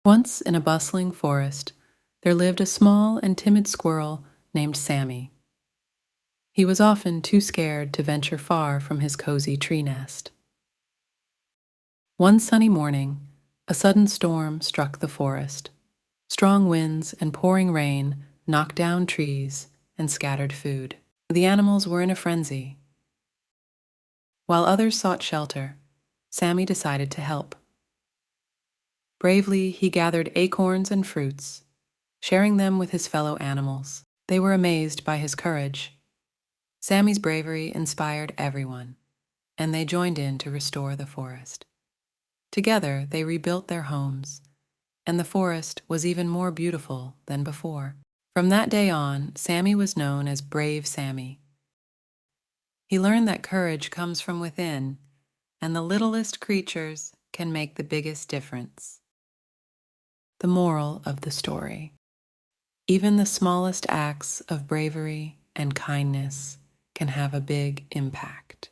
Once in a bustling forest, there lived a small and timid squirrel named Sammy. He was often too scared to venture far from his cozy tree nest. One sunny morning, a sudden storm struck the forest. Strong winds and pouring rain knocked down trees and scattered food. The animals were in a frenzy. While others sought shelter, Sammy decided to help. Bravely, he gathered acorns and fruits, sharing them with his fellow animals. They were amazed by his courage. Sammy's bravery inspired everyone, and they joined in to restore the forest. Together, they rebuilt their homes, and the forest was even more beautiful than before. From that day on, Sammy was known as Brave Sammy. He learned that courage comes from within, and the littlest creatures can make the biggest difference. The moral of the story: even the smallest acts of bravery and kindness can have a big impact.